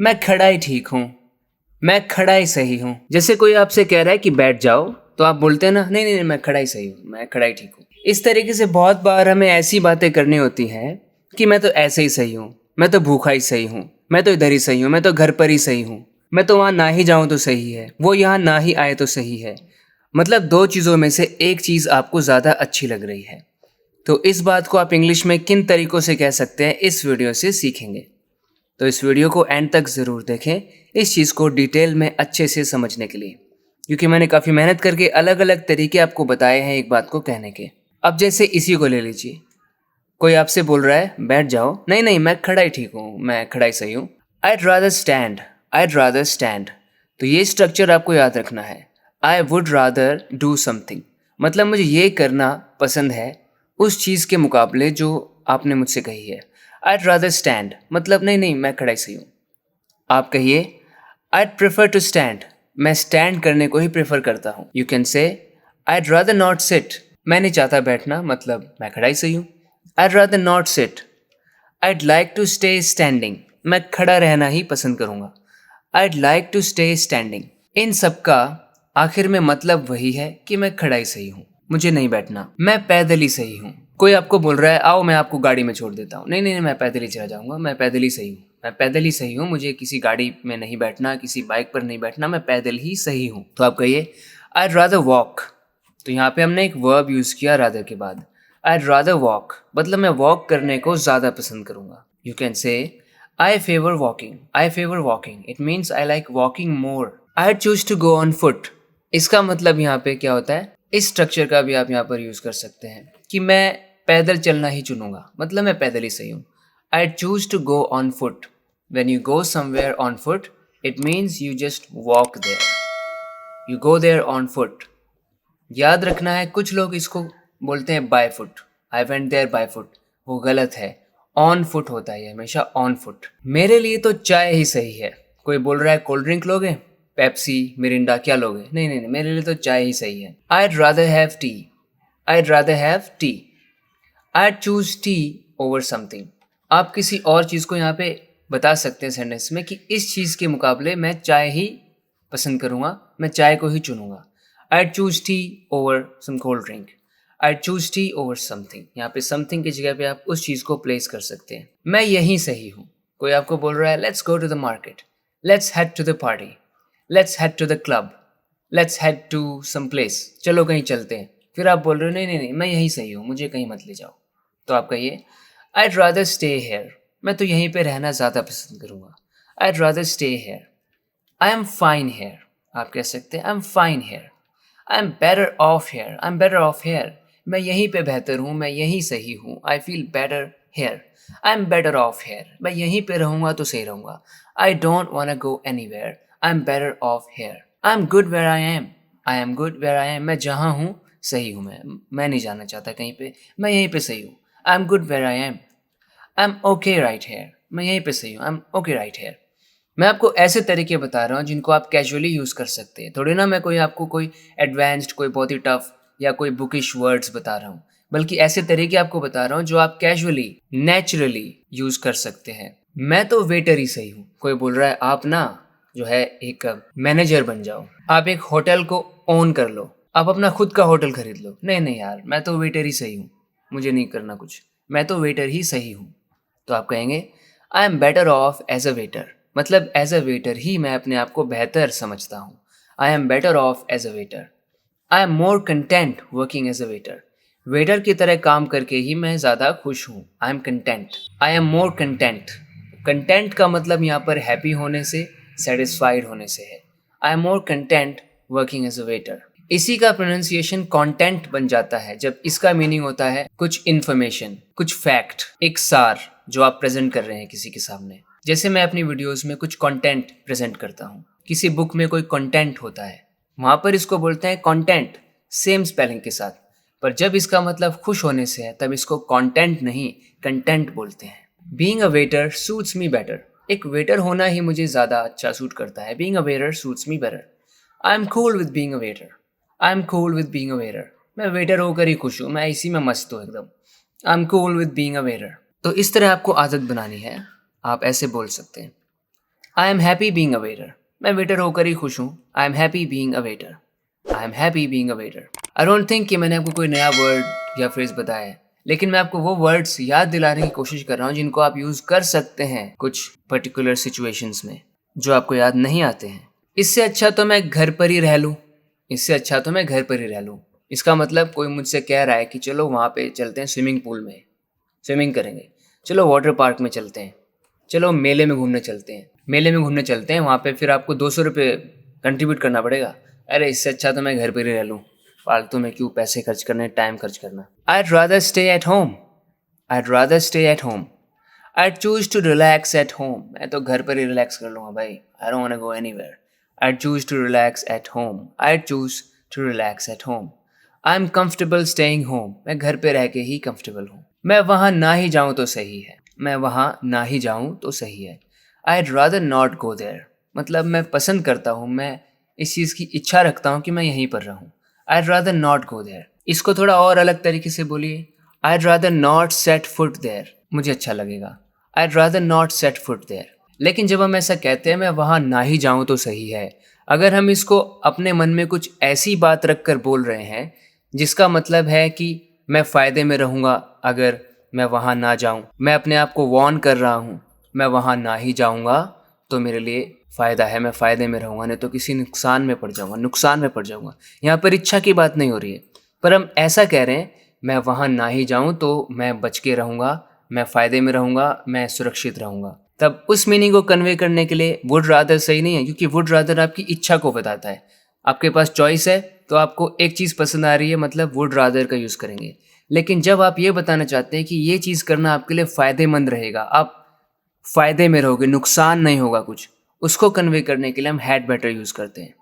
मैं खड़ा ही ठीक हूँ, मैं खड़ा ही सही हूँ। जैसे कोई आपसे कह रहा है कि बैठ जाओ, तो आप बोलते हैं ना, नहीं नहीं नहीं, मैं खड़ा ही सही हूँ, मैं खड़ा ही ठीक हूँ। इस तरीके से बहुत बार हमें ऐसी बातें करनी होती हैं कि मैं तो ऐसे ही सही हूँ, मैं तो भूखा ही सही हूँ, मैं तो इधर ही सही हूँ, मैं तो घर पर ही सही हूँ, मैं तो वहाँ ना ही जाऊँ तो सही है, वो यहाँ ना ही आए तो सही है। मतलब दो चीज़ों में से एक चीज़ आपको ज़्यादा अच्छी लग रही है। तो इस बात को आप इंग्लिश में किन तरीक़ों से कह सकते हैं, इस वीडियो से सीखेंगे। तो इस वीडियो को एंड तक ज़रूर देखें, इस चीज़ को डिटेल में अच्छे से समझने के लिए, क्योंकि मैंने काफ़ी मेहनत करके अलग अलग तरीके आपको बताए हैं एक बात को कहने के। अब जैसे इसी को ले लीजिए, कोई आपसे बोल रहा है बैठ जाओ, नहीं नहीं मैं खड़ा ही ठीक हूँ, मैं खड़ा ही सही हूँ। I'd rather stand, I'd rather stand। तो ये स्ट्रक्चर आपको याद रखना है। I would rather do something, मतलब मुझे ये करना पसंद है उस चीज़ के मुकाबले जो आपने मुझसे कही है। I'd rather stand, मतलब नहीं नहीं मैं खड़ा ही सही हूँ। आप कहिए I'd prefer to stand, मैं स्टैंड करने को ही प्रेफर करता हूँ। You can say I'd rather not sit, मैं नहीं चाहता बैठना, मतलब मैं खड़ा ही सही हूँ। I'd rather not sit, I'd like to stay standing, मैं खड़ा रहना ही पसंद करूँगा। I'd like to stay standing। इन सब का आखिर में मतलब वही है कि मैं खड़ा ही सही हूँ, मुझे नहीं बैठना, मैं पैदल ही सही हूँ। कोई आपको बोल रहा है आओ मैं आपको गाड़ी में छोड़ देता हूँ, नहीं नहीं नहीं मैं पैदल ही चला जाऊँगा, मैं पैदल ही सही हूँ, मैं पैदल ही सही हूँ, मुझे किसी गाड़ी में नहीं बैठना, किसी बाइक पर नहीं बैठना, मैं पैदल ही सही हूँ। तो आप कहिए I'd rather walk। तो यहाँ पे हमने एक वर्ब यूज़ किया rather के बाद। I'd rather walk, मतलब मैं वॉक करने को ज़्यादा पसंद करूँगा। You can say I favor walking, I favor walking, it means I like walking more। I choose to go on foot, इसका मतलब यहाँ पे क्या होता है, इस स्ट्रक्चर का भी आप यहाँ पर यूज़ कर सकते हैं कि मैं पैदल चलना ही चुनूंगा, मतलब मैं पैदल ही सही हूँ। I choose to go on foot, when you go somewhere on foot, it means you just walk there, you go there on foot। याद रखना है, कुछ लोग इसको बोलते हैं by foot, I went there by foot, वो गलत है, ऑन फुट होता है, हमेशा ऑन फुट। मेरे लिए तो चाय ही सही है। कोई बोल रहा है कोल्ड ड्रिंक लोगे, पेप्सी मिरिंडा क्या लोगे, नहीं नहीं नहीं मेरे लिए तो चाय ही सही है। I'd rather have tea, I'd rather have tea, I'd choose tea over something। आप किसी और चीज़ को यहाँ पे बता सकते हैं सेंटेंस में कि इस चीज़ के मुकाबले मैं चाय ही पसंद करूँगा, मैं चाय को ही चुनूँगा। I'd choose tea over some cold drink, I'd choose tea over something। यहाँ पे something की जगह पे आप उस चीज़ को प्लेस कर सकते हैं। मैं यहीं सही हूँ। कोई आपको बोल रहा है let's go to the market, let's head to the party, let's head to the club, let's head to some place, चलो कहीं चलते हैं। फिर आप बोल रहे हो नहीं नहीं नहीं मैं यहीं सही हूँ, मुझे कहीं मत ले जाओ। तो आप कहिए I'd rather stay here, मैं तो यहीं पे रहना ज़्यादा पसंद करूँगा। I'd rather stay here, I am fine here। आप कह सकते हैं I'm fine here, I'm better off here, I'm better off here। मैं यहीं पे बेहतर हूँ, मैं यहीं सही हूँ। I feel better here, I'm better off here। मैं यहीं पे रहूँगा तो सही रहूँगा। I don't wanna go anywhere, I'm better off here। I'm good where I am, I am good where I am। मैं जहाँ हूँ सही हूँ, मैं नहीं जाना चाहता कहीं पे, मैं यहीं पे सही हूँ। I'm good where I am, I'm okay right here। मैं यहीं पे सही हूँ, I'm okay right here। मैं आपको ऐसे तरीके बता रहा हूँ जिनको आप कैजुअली यूज़ कर सकते हैं। थोड़ी ना मैं आपको कोई एडवांस्ड, कोई बहुत ही टफ या कोई बुकिश वर्ड्स बता रहा हूँ, बल्कि ऐसे तरीके आपको बता रहा हूँ जो आप कैजुअली नेचुरली यूज़ कर सकते हैं। मैं तो वेटर ही सही हूँ। कोई बोल रहा है आप ना जो है एक मैनेजर बन जाओ, आप एक होटल को ओन कर लो, आप अपना खुद का होटल खरीद लो। नहीं नहीं यार, मैं तो वेटर ही सही हूँ, मुझे नहीं करना कुछ, मैं तो वेटर ही सही हूँ। तो आप कहेंगे I am better off as a waiter, मतलब एज अ वेटर ही मैं अपने आप को बेहतर समझता हूँ। I am better off as a waiter, I am more content working as a waiter. Waiter की तरह काम करके ही मैं ज़्यादा खुश हूँ। I am content, I am more content. Content का मतलब यहाँ पर हैप्पी होने से, सेटिस्फाइड होने से है। I am more content working as a waiter. इसी का प्रोनाउंसिएशन कंटेंट बन जाता है जब इसका मीनिंग होता है कुछ इन्फॉर्मेशन, कुछ फैक्ट, एक सार जो आप प्रेजेंट कर रहे हैं किसी के सामने। जैसे मैं अपनी वीडियोस में कुछ कंटेंट प्रेजेंट करता हूँ, किसी बुक में कोई कंटेंट होता है, वहाँ पर इसको बोलते हैं कंटेंट, सेम स्पेलिंग के साथ। पर जब इसका मतलब खुश होने से है तब इसको कंटेंट नहीं कंटेंट बोलते हैं। Being a waiter suits me better, एक वेटर होना ही मुझे ज़्यादा अच्छा सूट करता है। Being a waiter suits me better. I am cool with being a waiter, I am cool with being a waiter. मैं वेटर होकर ही खुश हूँ, मैं इसी में मस्त हूँ एकदम। I am cool with being a waiter. तो इस तरह आपको आदत बनानी है, आप ऐसे बोल सकते हैं। I am happy being a waiter, मैं वेटर होकर ही खुश हूँ। I am happy being a waiter, I am happy being a waiter. I don't think कि मैंने आपको कोई नया वर्ड या फ्रेज बताया है, लेकिन मैं आपको वो वर्ड्स याद दिलाने की कोशिश कर रहा हूँ जिनको आप यूज़ कर सकते हैं कुछ पर्टिकुलर सिचुएशंस में, जो आपको याद नहीं आते हैं। इससे अच्छा तो मैं घर पर ही रह लूँ, इससे अच्छा तो मैं घर पर ही रह लूँ। इसका मतलब कोई मुझसे कह रहा है कि चलो वहाँ पे चलते हैं स्विमिंग पूल में, स्विमिंग करेंगे, चलो वाटर पार्क में चलते हैं, चलो मेले में घूमने चलते हैं, मेले में घूमने चलते हैं, वहाँ पे फिर आपको 200 रुपये कंट्रीब्यूट करना पड़ेगा। अरे इससे अच्छा तो मैं घर पर ही रह लूँ, फालतू में क्यों पैसे खर्च करने, टाइम खर्च करना। I'd rather stay at home, I'd rather stay at home, I'd choose to relax at home। मैं तो घर पर ही रिलैक्स कर लूँगा भाई, I don't wanna go anywhere। I'd choose to relax at home, I'd choose to relax at home। I'm comfortable staying home, मैं घर पे रह के ही कंफर्टेबल हूँ। मैं वहाँ ना ही जाऊँ तो सही है, मैं वहाँ ना ही जाऊँ तो सही है। I'd rather not go there, मतलब मैं पसंद करता हूँ, मैं इस चीज़ की इच्छा रखता हूँ कि मैं यहीं पर रहूँ। I'd rather not go there। इसको थोड़ा और अलग तरीके से बोलिए, I'd rather not set foot there, मुझे अच्छा लगेगा। I'd rather not set foot there। लेकिन जब हम ऐसा कहते हैं मैं वहाँ ना ही जाऊँ तो सही है, अगर हम इसको अपने मन में कुछ ऐसी बात रख कर बोल रहे हैं जिसका मतलब है कि मैं फ़ायदे में रहूँगा अगर मैं वहाँ ना जाऊँ, मैं अपने आप को वॉर्न कर रहा हूँ, मैं वहाँ ना ही जाऊँगा तो मेरे लिए फ़ायदा है, मैं फ़ायदे में रहूँगा, नहीं तो किसी नुकसान में पड़ जाऊँगा, नुकसान में पड़ जाऊँगा। यहाँ पर इच्छा की बात नहीं हो रही है, पर हम ऐसा कह रहे हैं मैं वहाँ ना ही जाऊँ तो मैं बच के रहूँगा, मैं फ़ायदे में रहूँगा, मैं सुरक्षित रहूँगा। तब उस मीनिंग को कन्वे करने के लिए वुड रादर सही नहीं है, क्योंकि वुड रादर आपकी इच्छा को बताता है। आपके पास चॉइस है तो आपको एक चीज़ पसंद आ रही है, मतलब वुड रादर का यूज़ करेंगे। लेकिन जब आप ये बताना चाहते हैं कि ये चीज़ करना आपके लिए फ़ायदेमंद रहेगा, आप फ़ायदे में रहोगे, नुकसान नहीं होगा कुछ, उसको कन्वे करने के लिए हम हैड बेटर यूज़ करते हैं।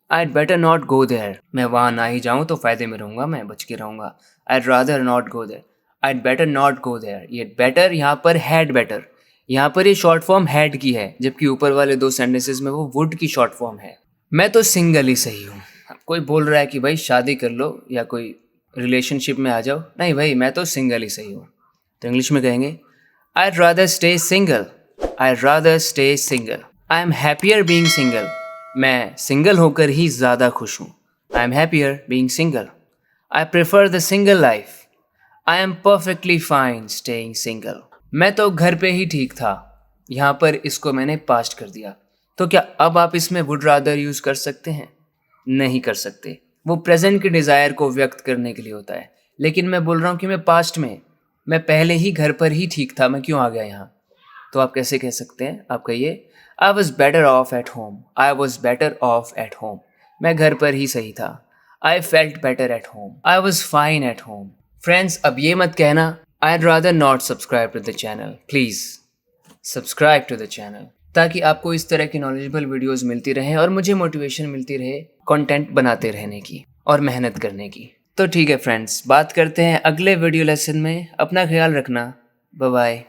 I'd better not go there, मैं वहाँ ना ही जाऊँ तो फ़ायदे में रहूँगा, मैं बच के रहूँगा। I'd rather not go there, I'd better not go there। ये better यहाँ पर had better, यहाँ पर ये शॉर्ट फॉर्म had की है, जबकि ऊपर वाले दो सेंटेंसेस में वो would की शॉर्ट फॉर्म है। मैं तो सिंगल ही सही हूँ। कोई बोल रहा है कि भाई शादी कर लो या कोई रिलेशनशिप में आ जाओ, नहीं भाई मैं तो सिंगल ही सही हूँ। तो इंग्लिश में कहेंगे I'd rather stay single, I'd rather stay single, I am happier being single। मैं सिंगल होकर ही ज़्यादा खुश हूँ। I M happier being single. I prefer the single life. I am perfectly fine staying single. मैं तो घर पे ही ठीक था, यहाँ पर इसको मैंने पास्ट कर दिया। तो क्या अब आप इसमें वुड रादर यूज़ कर सकते हैं? नहीं कर सकते, वो प्रेजेंट के डिज़ायर को व्यक्त करने के लिए होता है। लेकिन मैं बोल रहा हूँ कि मैं पास्ट में, मैं पहले ही घर पर ही ठीक था, मैं क्यों आ गया यहाँ? तो आप कैसे कह सकते हैं? आप कहिए I was better of at home, I was better of at home, मैं घर पर ही सही था। I felt better at home, I was fine at home. Friends, अब ये मत कहना I'd rather not subscribe to the channel। Please subscribe to the channel, ताकि आपको इस तरह की नॉलेजेबल वीडियोस मिलती रहें और मुझे मोटिवेशन मिलती रहे कंटेंट बनाते रहने की और मेहनत करने की। तो ठीक है फ्रेंड्स, बात करते हैं अगले वीडियो लेसन में। अपना ख्याल रखना, बाय बाय।